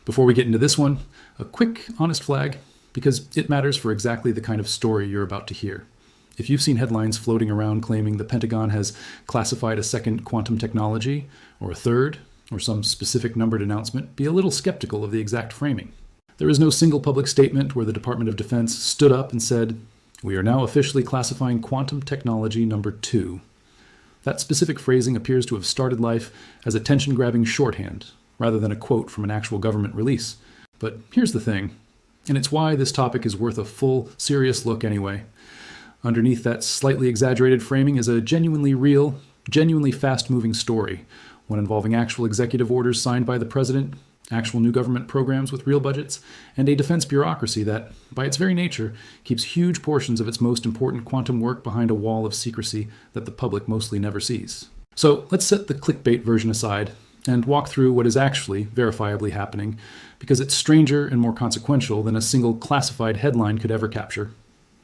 Before we get into this one, a quick honest flag, because it matters for exactly the kind of story you're about to hear. If you've seen headlines floating around claiming the Pentagon has classified a second quantum technology, or a third, or some specific numbered announcement, be a little skeptical of the exact framing. There is no single public statement where the Department of Defense stood up and said, "We are now officially classifying quantum technology number 2. That specific phrasing appears to have started life as attention-grabbing shorthand, rather than a quote from an actual government release. But here's the thing, and it's why this topic is worth a full, serious look anyway. Underneath that slightly exaggerated framing is a genuinely real, genuinely fast-moving story, one involving actual executive orders signed by the president, actual new government programs with real budgets, and a defense bureaucracy that, by its very nature, keeps huge portions of its most important quantum work behind a wall of secrecy that the public mostly never sees. So let's set the clickbait version aside and walk through what is actually verifiably happening, because it's stranger and more consequential than a single classified headline could ever capture.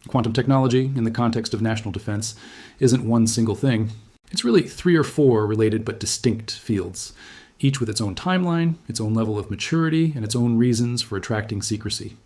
Quantum technology, in the context of national defense, isn't one single thing. It's really 3 or 4 related but distinct fields, each with its own timeline, its own level of maturity, and its own reasons for attracting secrecy.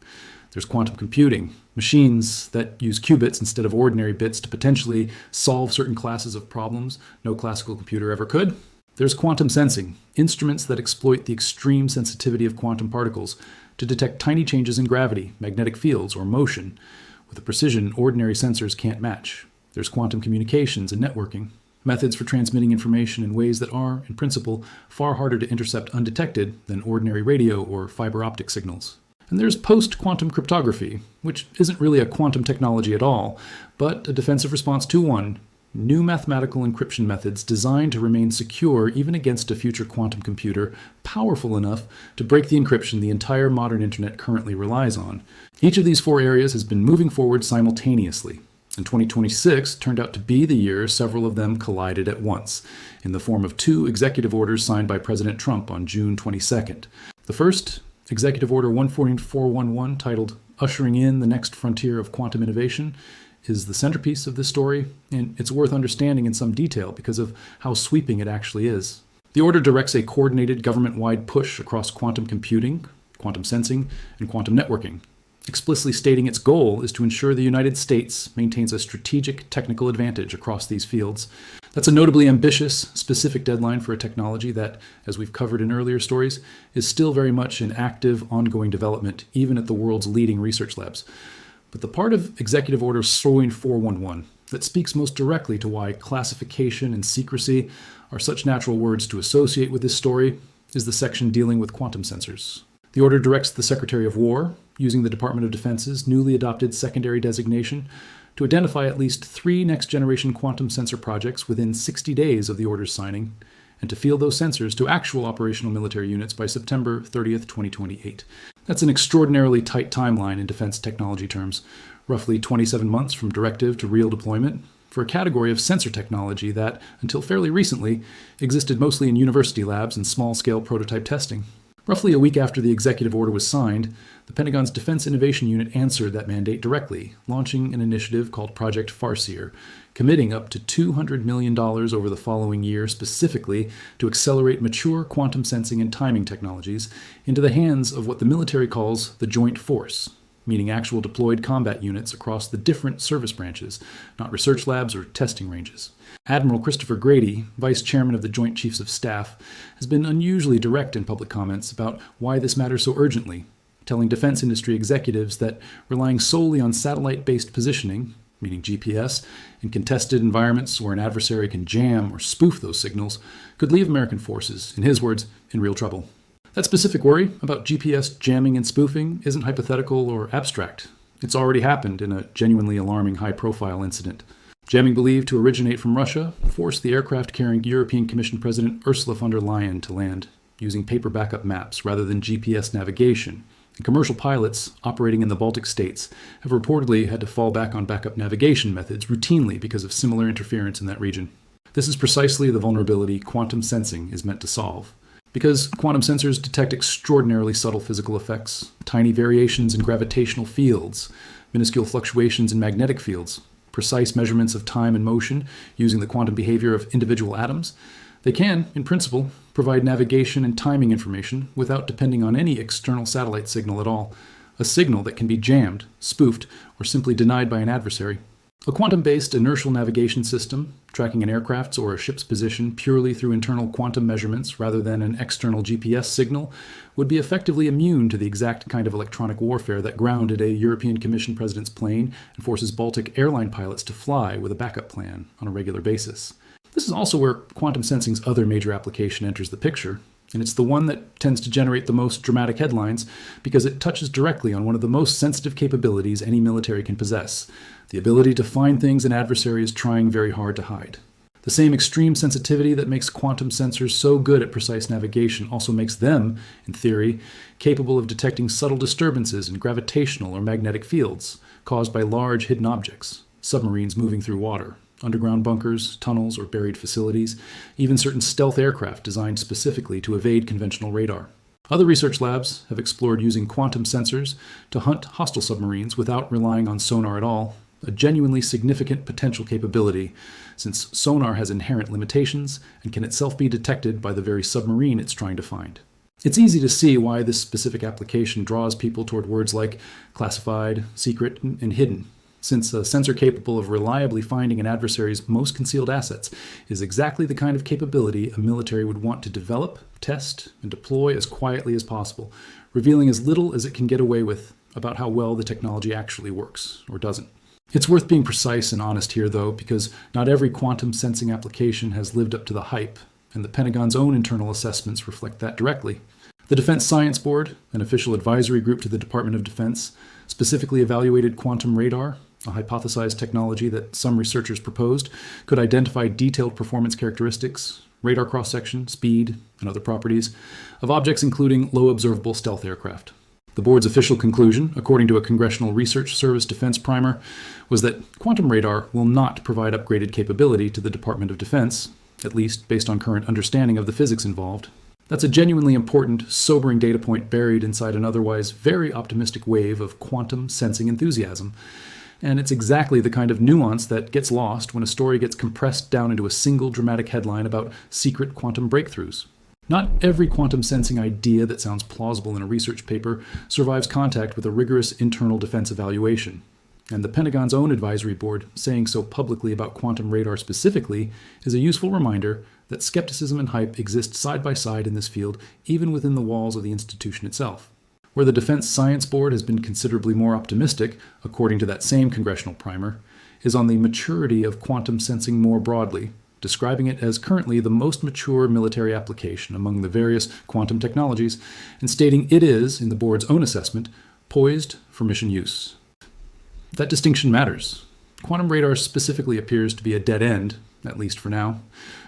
There's quantum computing, machines that use qubits instead of ordinary bits to potentially solve certain classes of problems no classical computer ever could. There's quantum sensing, instruments that exploit the extreme sensitivity of quantum particles to detect tiny changes in gravity, magnetic fields, or motion, with a precision ordinary sensors can't match. There's quantum communications and networking, methods for transmitting information in ways that are, in principle, far harder to intercept undetected than ordinary radio or fiber optic signals. And there's post-quantum cryptography, which isn't really a quantum technology at all, but a defensive response to one, new mathematical encryption methods designed to remain secure even against a future quantum computer powerful enough to break the encryption the entire modern internet currently relies on. Each of these 4 areas has been moving forward simultaneously, and 2026 turned out to be the year several of them collided at once, in the form of 2 executive orders signed by President Trump on June 22nd. The first, Executive Order 144111, titled "Ushering in the Next Frontier of Quantum Innovation," is the centerpiece of this story, and it's worth understanding in some detail because of how sweeping it actually is. The order directs a coordinated government-wide push across quantum computing, quantum sensing, and quantum networking, explicitly stating its goal is to ensure the United States maintains a strategic technical advantage across these fields. That's a notably ambitious, specific deadline for a technology that, as we've covered in earlier stories, is still very much in active, ongoing development, even at the world's leading research labs. But the part of Executive Order 1411 that speaks most directly to why classification and secrecy are such natural words to associate with this story is the section dealing with quantum sensors. The order directs the Secretary of War, using the Department of Defense's newly adopted secondary designation, to identify at least 3 next-generation quantum sensor projects within 60 days of the order's signing, and to field those sensors to actual operational military units by September 30th, 2028. That's an extraordinarily tight timeline in defense technology terms, roughly 27 months from directive to real deployment, for a category of sensor technology that, until fairly recently, existed mostly in university labs and small-scale prototype testing. Roughly a week after the executive order was signed, the Pentagon's Defense Innovation Unit answered that mandate directly, launching an initiative called Project Farseer, committing up to $200 million over the following year specifically to accelerate mature quantum sensing and timing technologies into the hands of what the military calls the Joint Force, meaning actual deployed combat units across the different service branches, not research labs or testing ranges. Admiral Christopher Grady, Vice Chairman of the Joint Chiefs of Staff, has been unusually direct in public comments about why this matters so urgently, telling defense industry executives that relying solely on satellite-based positioning, meaning GPS, in contested environments where an adversary can jam or spoof those signals, could leave American forces, in his words, in real trouble. That specific worry about GPS jamming and spoofing isn't hypothetical or abstract. It's already happened in a genuinely alarming high-profile incident. Jamming believed to originate from Russia forced the aircraft carrying European Commission President Ursula von der Leyen to land, using paper backup maps rather than GPS navigation. And commercial pilots operating in the Baltic states have reportedly had to fall back on backup navigation methods routinely because of similar interference in that region. This is precisely the vulnerability quantum sensing is meant to solve. Because quantum sensors detect extraordinarily subtle physical effects, tiny variations in gravitational fields, minuscule fluctuations in magnetic fields, precise measurements of time and motion using the quantum behavior of individual atoms, they can, in principle, provide navigation and timing information without depending on any external satellite signal at all, a signal that can be jammed, spoofed, or simply denied by an adversary. A quantum-based inertial navigation system, tracking an aircraft's or a ship's position purely through internal quantum measurements rather than an external GPS signal, would be effectively immune to the exact kind of electronic warfare that grounded a European Commission president's plane and forces Baltic airline pilots to fly with a backup plan on a regular basis. This is also where quantum sensing's other major application enters the picture, and it's the one that tends to generate the most dramatic headlines because it touches directly on one of the most sensitive capabilities any military can possess: the ability to find things an adversary is trying very hard to hide. The same extreme sensitivity that makes quantum sensors so good at precise navigation also makes them, in theory, capable of detecting subtle disturbances in gravitational or magnetic fields caused by large hidden objects, submarines moving through water, underground bunkers, tunnels, or buried facilities, even certain stealth aircraft designed specifically to evade conventional radar. Other research labs have explored using quantum sensors to hunt hostile submarines without relying on sonar at all, a genuinely significant potential capability, since sonar has inherent limitations and can itself be detected by the very submarine it's trying to find. It's easy to see why this specific application draws people toward words like classified, secret, and hidden, since a sensor capable of reliably finding an adversary's most concealed assets is exactly the kind of capability a military would want to develop, test, and deploy as quietly as possible, revealing as little as it can get away with about how well the technology actually works, or doesn't. It's worth being precise and honest here, though, because not every quantum sensing application has lived up to the hype, and the Pentagon's own internal assessments reflect that directly. The Defense Science Board, an official advisory group to the Department of Defense, specifically evaluated quantum radar, a hypothesized technology that some researchers proposed could identify detailed performance characteristics, radar cross-section, speed, and other properties of objects including low observable stealth aircraft. The board's official conclusion, according to a Congressional Research Service defense primer, was that quantum radar will not provide upgraded capability to the Department of Defense, at least based on current understanding of the physics involved. That's a genuinely important, sobering data point buried inside an otherwise very optimistic wave of quantum sensing enthusiasm. And it's exactly the kind of nuance that gets lost when a story gets compressed down into a single dramatic headline about secret quantum breakthroughs. Not every quantum sensing idea that sounds plausible in a research paper survives contact with a rigorous internal defense evaluation. And the Pentagon's own advisory board saying so publicly about quantum radar specifically is a useful reminder that skepticism and hype exist side by side in this field, even within the walls of the institution itself. Where the Defense Science Board has been considerably more optimistic, according to that same congressional primer, is on the maturity of quantum sensing more broadly, describing it as currently the most mature military application among the various quantum technologies, and stating it is, in the board's own assessment, poised for mission use. That distinction matters. Quantum radar specifically appears to be a dead end, at least for now,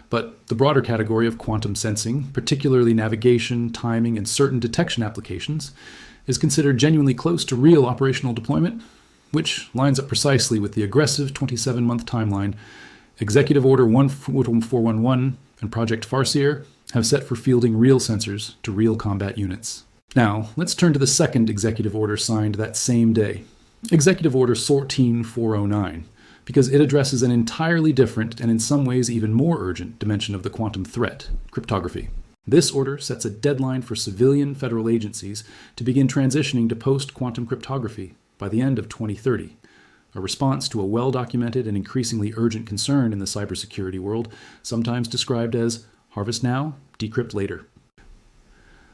but the broader category of quantum sensing, particularly navigation, timing, and certain detection applications, is considered genuinely close to real operational deployment, which lines up precisely with the aggressive 27-month timeline Executive Order 14411 and Project Farseer have set for fielding real sensors to real combat units. Now, let's turn to the second executive order signed that same day, Executive Order 14409, because it addresses an entirely different and in some ways even more urgent dimension of the quantum threat, cryptography. This order sets a deadline for civilian federal agencies to begin transitioning to post-quantum cryptography by the end of 2030. A response to a well-documented and increasingly urgent concern in the cybersecurity world, sometimes described as harvest now, decrypt later.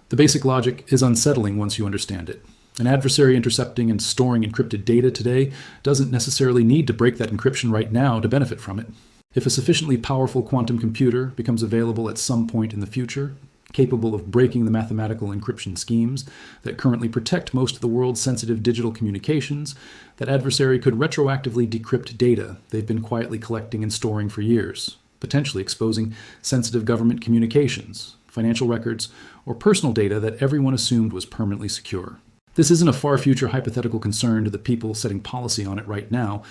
The basic logic is unsettling once you understand it. An adversary intercepting and storing encrypted data today doesn't necessarily need to break that encryption right now to benefit from it. If a sufficiently powerful quantum computer becomes available at some point in the future, capable of breaking the mathematical encryption schemes that currently protect most of the world's sensitive digital communications, that adversary could retroactively decrypt data they've been quietly collecting and storing for years, potentially exposing sensitive government communications, financial records, or personal data that everyone assumed was permanently secure. This isn't a far future hypothetical concern to the people setting policy on it right now.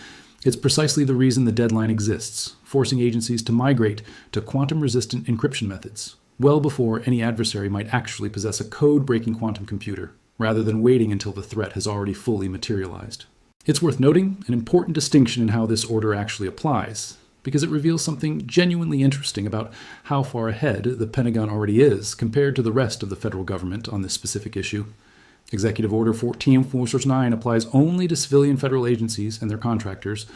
It's precisely the reason the deadline exists, forcing agencies to migrate to quantum-resistant encryption methods, well before any adversary might actually possess a code-breaking quantum computer, rather than waiting until the threat has already fully materialized. It's worth noting an important distinction in how this order actually applies. because it reveals something genuinely interesting about how far ahead the Pentagon already is compared to the rest of the federal government on this specific issue. Executive Order 1449 applies only to civilian federal agencies and their contractors.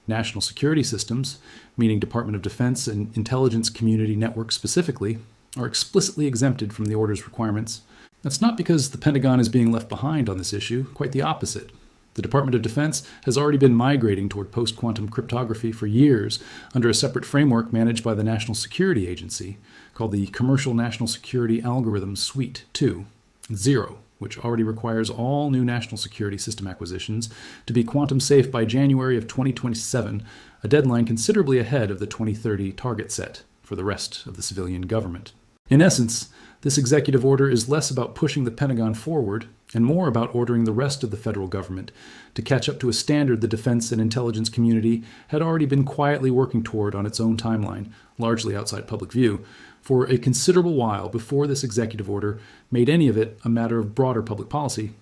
National security systems, meaning Department of Defense and intelligence community networks specifically, are explicitly exempted from the order's requirements. That's not because the Pentagon is being left behind on this issue, quite the opposite. The Department of Defense has already been migrating toward post-quantum cryptography for years under a separate framework managed by the National Security Agency called the Commercial National Security Algorithms Suite 2, 0, which already requires all new national security system acquisitions to be quantum safe by January of 2027, a deadline considerably ahead of the 2030 target set for the rest of the civilian government. In essence, this executive order is less about pushing the Pentagon forward and more about ordering the rest of the federal government to catch up to a standard the defense and intelligence community had already been quietly working toward on its own timeline, largely outside public view, for a considerable while before this executive order made any of it a matter of broader public policy.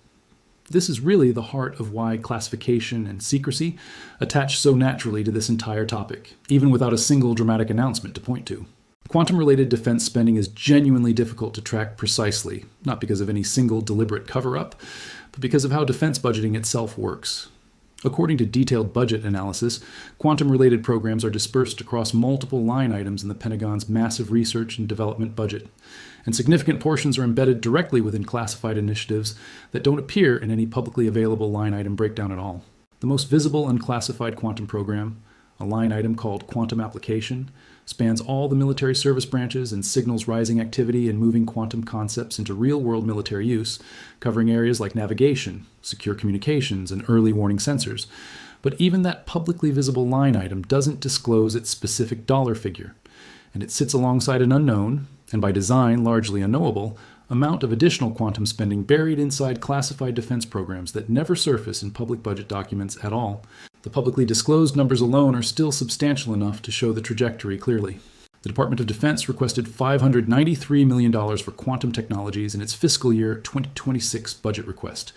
This is really the heart of why classification and secrecy attach so naturally to this entire topic, even without a single dramatic announcement to point to. Quantum-related defense spending is genuinely difficult to track precisely, not because of any single deliberate cover-up, but because of how defense budgeting itself works. According to detailed budget analysis, quantum-related programs are dispersed across multiple line items in the Pentagon's massive research and development budget, and significant portions are embedded directly within classified initiatives that don't appear in any publicly available line item breakdown at all. The most visible unclassified quantum program, a line item called Quantum Application, spans all the military service branches and signals rising activity in moving quantum concepts into real-world military use, covering areas like navigation, secure communications, and early warning sensors. But even that publicly visible line item doesn't disclose its specific dollar figure, and it sits alongside an unknown, and by design largely unknowable, amount of additional quantum spending buried inside classified defense programs that never surface in public budget documents at all. The publicly disclosed numbers alone are still substantial enough to show the trajectory clearly. The Department of Defense requested $593 million for quantum technologies in its fiscal year 2026 budget request,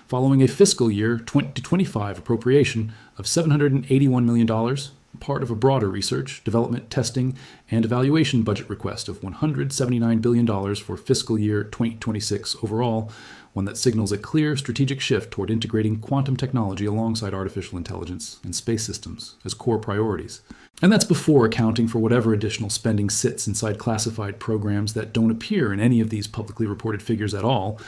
following a fiscal year 2025 appropriation of $781 million, part of a broader research, development, testing, and evaluation budget request of $179 billion for fiscal year 2026 overall, one that signals a clear strategic shift toward integrating quantum technology alongside artificial intelligence and space systems as core priorities. And that's before accounting for whatever additional spending sits inside classified programs that don't appear in any of these publicly reported figures at all,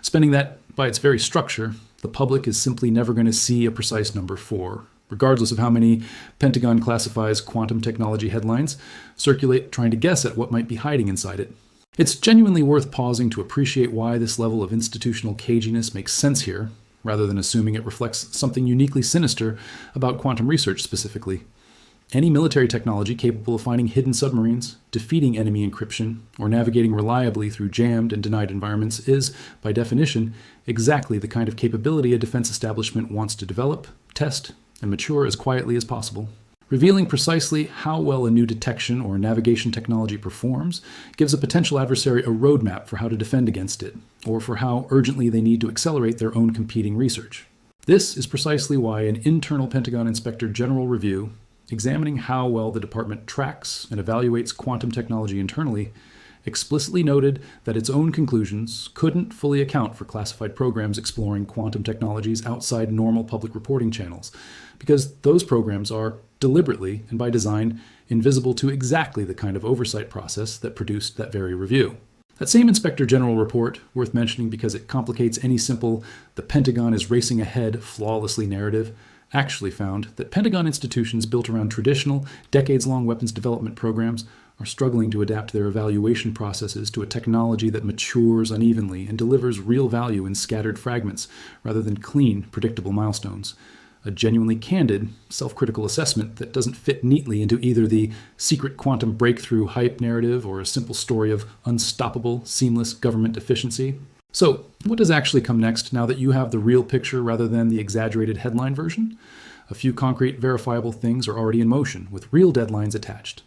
spending that, by its very structure, the public is simply never going to see a precise number for, regardless of how many Pentagon classifies quantum technology headlines circulate trying to guess at what might be hiding inside it. It's genuinely worth pausing to appreciate why this level of institutional caginess makes sense here, rather than assuming it reflects something uniquely sinister about quantum research specifically. Any military technology capable of finding hidden submarines, defeating enemy encryption, or navigating reliably through jammed and denied environments is, by definition, exactly the kind of capability a defense establishment wants to develop, test, and mature as quietly as possible. Revealing precisely how well a new detection or navigation technology performs gives a potential adversary a roadmap for how to defend against it, or for how urgently they need to accelerate their own competing research. This is precisely why an internal Pentagon Inspector General review, examining how well the department tracks and evaluates quantum technology internally, explicitly noted that its own conclusions couldn't fully account for classified programs exploring quantum technologies outside normal public reporting channels, because those programs are deliberately and by design invisible to exactly the kind of oversight process that produced that very review. That same Inspector General report, worth mentioning because it complicates any simple "the Pentagon is racing ahead" flawlessly narrative, actually found that Pentagon institutions built around traditional, decades-long weapons development programs are struggling to adapt their evaluation processes to a technology that matures unevenly and delivers real value in scattered fragments rather than clean, predictable milestones. A genuinely candid, self-critical assessment that doesn't fit neatly into either the secret quantum breakthrough hype narrative or a simple story of unstoppable, seamless government efficiency. So, what does actually come next now that you have the real picture rather than the exaggerated headline version? A few concrete, verifiable things are already in motion, with real deadlines attached.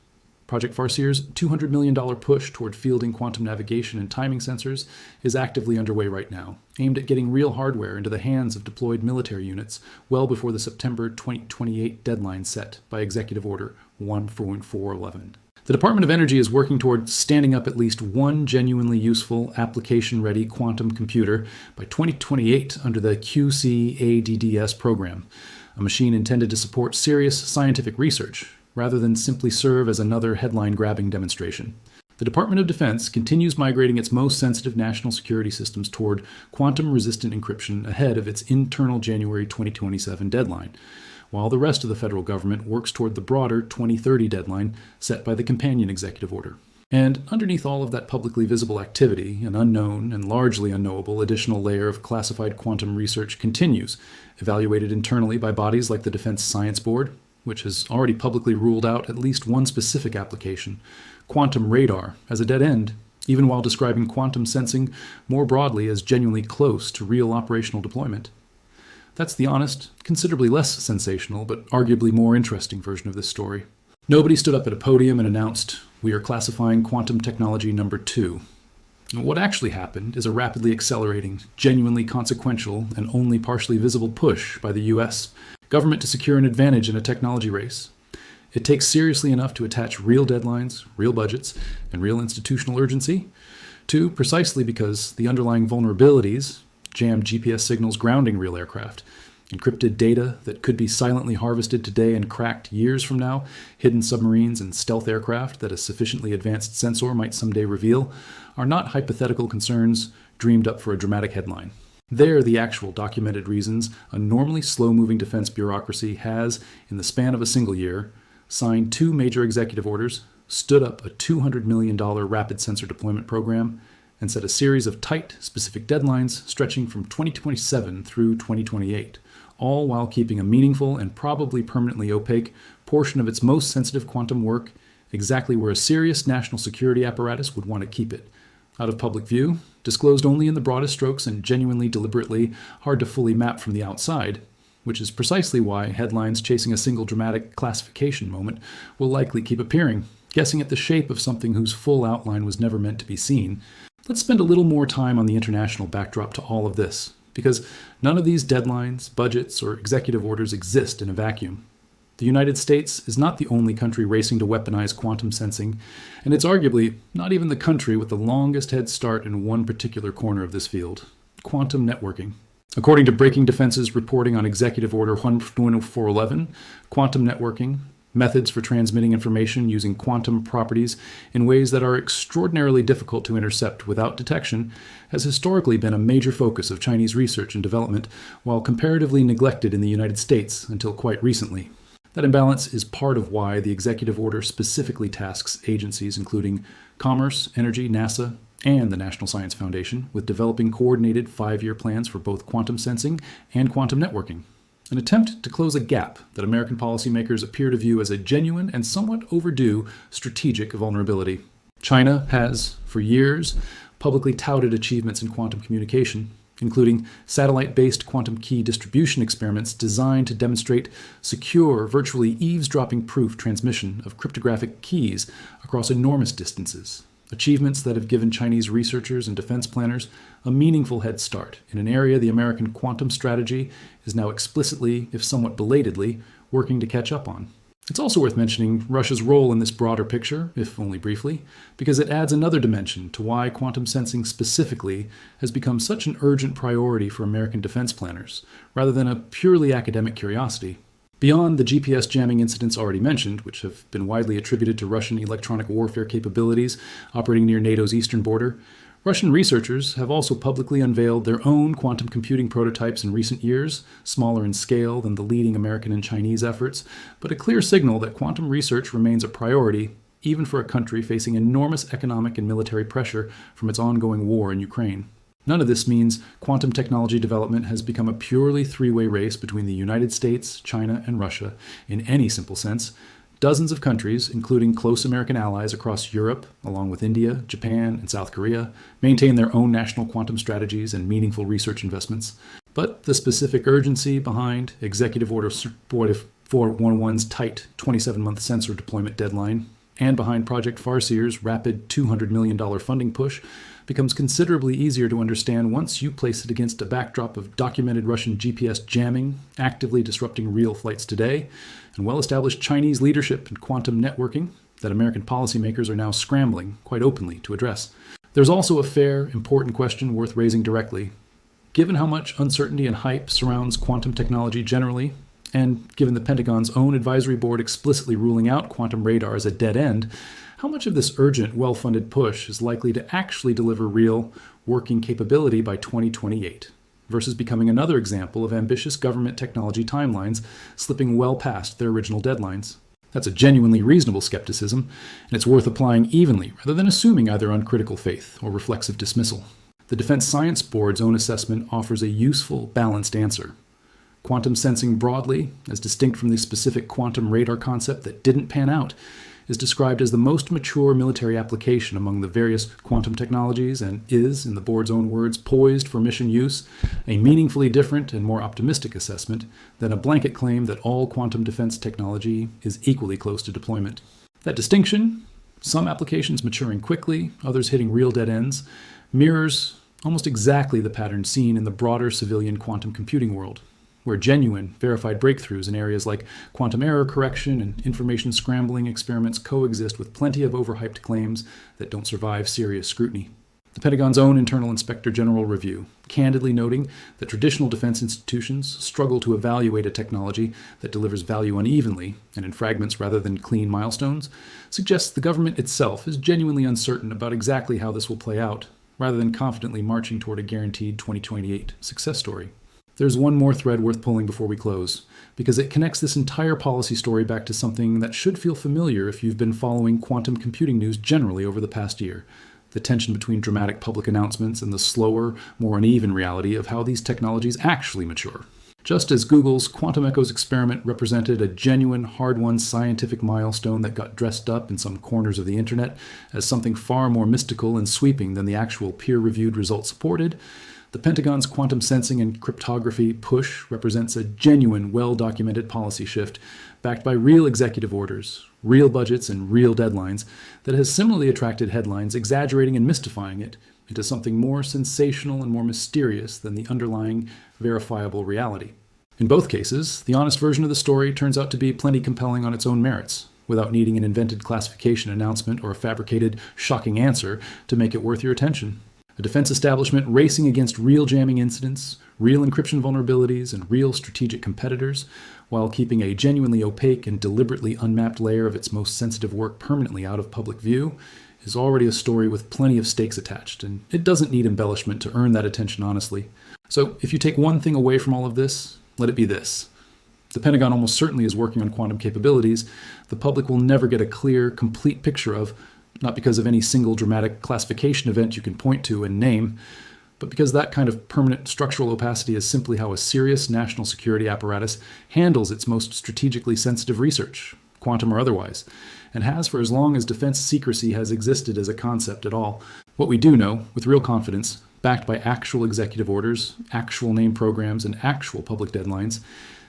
Project Farseer's $200 million push toward fielding quantum navigation and timing sensors is actively underway right now, aimed at getting real hardware into the hands of deployed military units well before the September 2028 deadline set by Executive Order 1.411. The Department of Energy is working toward standing up at least one genuinely useful, application-ready quantum computer by 2028 under the QCADDS program, a machine intended to support serious scientific research, rather than simply serve as another headline-grabbing demonstration. The Department of Defense continues migrating its most sensitive national security systems toward quantum-resistant encryption ahead of its internal January 2027 deadline, while the rest of the federal government works toward the broader 2030 deadline set by the companion executive order. And underneath all of that publicly visible activity, an unknown and largely unknowable additional layer of classified quantum research continues, evaluated internally by bodies like the Defense Science Board, which has already publicly ruled out at least one specific application, quantum radar, as a dead end, even while describing quantum sensing more broadly as genuinely close to real operational deployment. That's the honest, considerably less sensational, but arguably more interesting version of this story. Nobody stood up at a podium and announced, "We are classifying quantum technology number 2. What actually happened is a rapidly accelerating, genuinely consequential, and only partially visible push by the U.S. government to secure an advantage in a technology race. It takes seriously enough to attach real deadlines, real budgets, and real institutional urgency to precisely because the underlying vulnerabilities, jammed GPS signals grounding real aircraft, encrypted data that could be silently harvested today and cracked years from now, hidden submarines and stealth aircraft that a sufficiently advanced sensor might someday reveal, are not hypothetical concerns dreamed up for a dramatic headline. They're the actual documented reasons a normally slow-moving defense bureaucracy has, in the span of a single year, signed 2 major executive orders, stood up a $200 million rapid sensor deployment program, and set a series of tight, specific deadlines stretching from 2027 through 2028, all while keeping a meaningful and probably permanently opaque portion of its most sensitive quantum work exactly where a serious national security apparatus would want to keep it, out of public view, disclosed only in the broadest strokes and genuinely deliberately hard to fully map from the outside, which is precisely why headlines chasing a single dramatic classification moment will likely keep appearing, guessing at the shape of something whose full outline was never meant to be seen. Let's spend a little more time on the international backdrop to all of this, because none of these deadlines, budgets, or executive orders exist in a vacuum. The United States is not the only country racing to weaponize quantum sensing, and it's arguably not even the country with the longest head start in one particular corner of this field: quantum networking. According to Breaking Defense's reporting on Executive Order 1.411, quantum networking, methods for transmitting information using quantum properties in ways that are extraordinarily difficult to intercept without detection, has historically been a major focus of Chinese research and development, while comparatively neglected in the United States until quite recently. That imbalance is part of why the executive order specifically tasks agencies including Commerce, Energy, NASA, and the National Science Foundation with developing coordinated 5-year plans for both quantum sensing and quantum networking. An attempt to close a gap that American policymakers appear to view as a genuine and somewhat overdue strategic vulnerability. China has, for years, publicly touted achievements in quantum communication, including satellite-based quantum key distribution experiments designed to demonstrate secure, virtually eavesdropping-proof transmission of cryptographic keys across enormous distances. Achievements that have given Chinese researchers and defense planners a meaningful head start in an area the American quantum strategy is now explicitly, if somewhat belatedly, working to catch up on. It's also worth mentioning Russia's role in this broader picture, if only briefly, because it adds another dimension to why quantum sensing specifically has become such an urgent priority for American defense planners, rather than a purely academic curiosity. Beyond the GPS jamming incidents already mentioned, which have been widely attributed to Russian electronic warfare capabilities operating near NATO's eastern border, Russian researchers have also publicly unveiled their own quantum computing prototypes in recent years, smaller in scale than the leading American and Chinese efforts, but a clear signal that quantum research remains a priority, even for a country facing enormous economic and military pressure from its ongoing war in Ukraine. None of this means quantum technology development has become a purely 3-way race between the United States, China, and Russia in any simple sense. Dozens of countries, including close American allies across Europe, along with India, Japan, and South Korea, maintain their own national quantum strategies and meaningful research investments. But the specific urgency behind Executive Order 411's tight 27-month sensor deployment deadline and behind Project Farseer's rapid $200 million funding push, becomes considerably easier to understand once you place it against a backdrop of documented Russian GPS jamming, actively disrupting real flights today, and well-established Chinese leadership in quantum networking that American policymakers are now scrambling quite openly to address. There's also a fair, important question worth raising directly. Given how much uncertainty and hype surrounds quantum technology generally, and given the Pentagon's own advisory board explicitly ruling out quantum radar as a dead end, how much of this urgent, well-funded push is likely to actually deliver real, working capability by 2028, versus becoming another example of ambitious government technology timelines slipping well past their original deadlines? That's a genuinely reasonable skepticism, and it's worth applying evenly rather than assuming either uncritical faith or reflexive dismissal. The Defense Science Board's own assessment offers a useful, balanced answer. Quantum sensing broadly, as distinct from the specific quantum radar concept that didn't pan out, is described as the most mature military application among the various quantum technologies and is, in the board's own words, poised for mission use, a meaningfully different and more optimistic assessment than a blanket claim that all quantum defense technology is equally close to deployment. That distinction, some applications maturing quickly, others hitting real dead ends, mirrors almost exactly the pattern seen in the broader civilian quantum computing world, where genuine, verified breakthroughs in areas like quantum error correction and information scrambling experiments coexist with plenty of overhyped claims that don't survive serious scrutiny. The Pentagon's own Internal Inspector General review, candidly noting that traditional defense institutions struggle to evaluate a technology that delivers value unevenly and in fragments rather than clean milestones, suggests the government itself is genuinely uncertain about exactly how this will play out, rather than confidently marching toward a guaranteed 2028 success story. There's one more thread worth pulling before we close, because it connects this entire policy story back to something that should feel familiar if you've been following quantum computing news generally over the past year: the tension between dramatic public announcements and the slower, more uneven reality of how these technologies actually mature. Just as Google's Quantum Echoes experiment represented a genuine, hard-won scientific milestone that got dressed up in some corners of the internet as something far more mystical and sweeping than the actual peer-reviewed results supported, the Pentagon's quantum sensing and cryptography push represents a genuine, well-documented policy shift backed by real executive orders, real budgets, and real deadlines that has similarly attracted headlines exaggerating and mystifying it into something more sensational and more mysterious than the underlying verifiable reality. In both cases, the honest version of the story turns out to be plenty compelling on its own merits, without needing an invented classification announcement or a fabricated, shocking answer to make it worth your attention. A defense establishment racing against real jamming incidents, real encryption vulnerabilities, and real strategic competitors, while keeping a genuinely opaque and deliberately unmapped layer of its most sensitive work permanently out of public view, is already a story with plenty of stakes attached, and it doesn't need embellishment to earn that attention honestly. So if you take one thing away from all of this, let it be this. The Pentagon almost certainly is working on quantum capabilities the public will never get a clear, complete picture of, not because of any single dramatic classification event you can point to and name, but because that kind of permanent structural opacity is simply how a serious national security apparatus handles its most strategically sensitive research, quantum or otherwise, and has for as long as defense secrecy has existed as a concept at all. What we do know, with real confidence, backed by actual executive orders, actual named programs, and actual public deadlines,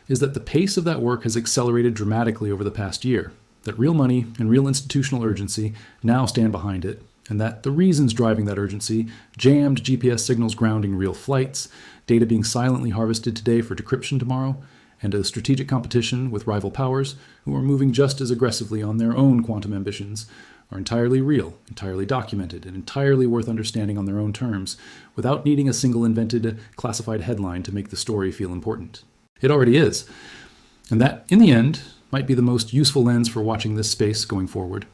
is that the pace of that work has accelerated dramatically over the past year, that real money and real institutional urgency now stand behind it, and that the reasons driving that urgency, jammed GPS signals grounding real flights, data being silently harvested today for decryption tomorrow, and a strategic competition with rival powers who are moving just as aggressively on their own quantum ambitions, are entirely real, entirely documented, and entirely worth understanding on their own terms, without needing a single invented, classified headline to make the story feel important. It already is. And that, in the end, might be the most useful lens for watching this space going forward.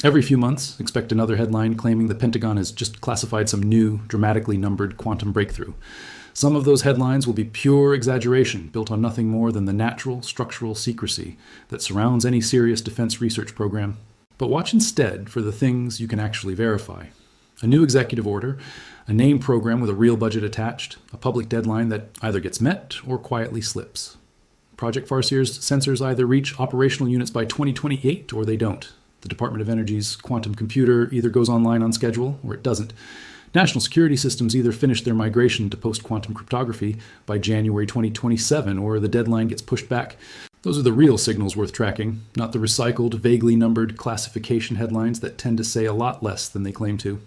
Every few months, expect another headline claiming the Pentagon has just classified some new, dramatically numbered quantum breakthrough. Some of those headlines will be pure exaggeration built on nothing more than the natural, structural secrecy that surrounds any serious defense research program. But watch instead for the things you can actually verify. A new executive order, a named program with a real budget attached, a public deadline that either gets met or quietly slips. Project Farseer's sensors either reach operational units by 2028 or they don't. The Department of Energy's quantum computer either goes online on schedule or it doesn't. National security systems either finish their migration to post-quantum cryptography by January 2027 or the deadline gets pushed back. Those are the real signals worth tracking, not the recycled, vaguely numbered classification headlines that tend to say a lot less than they claim to.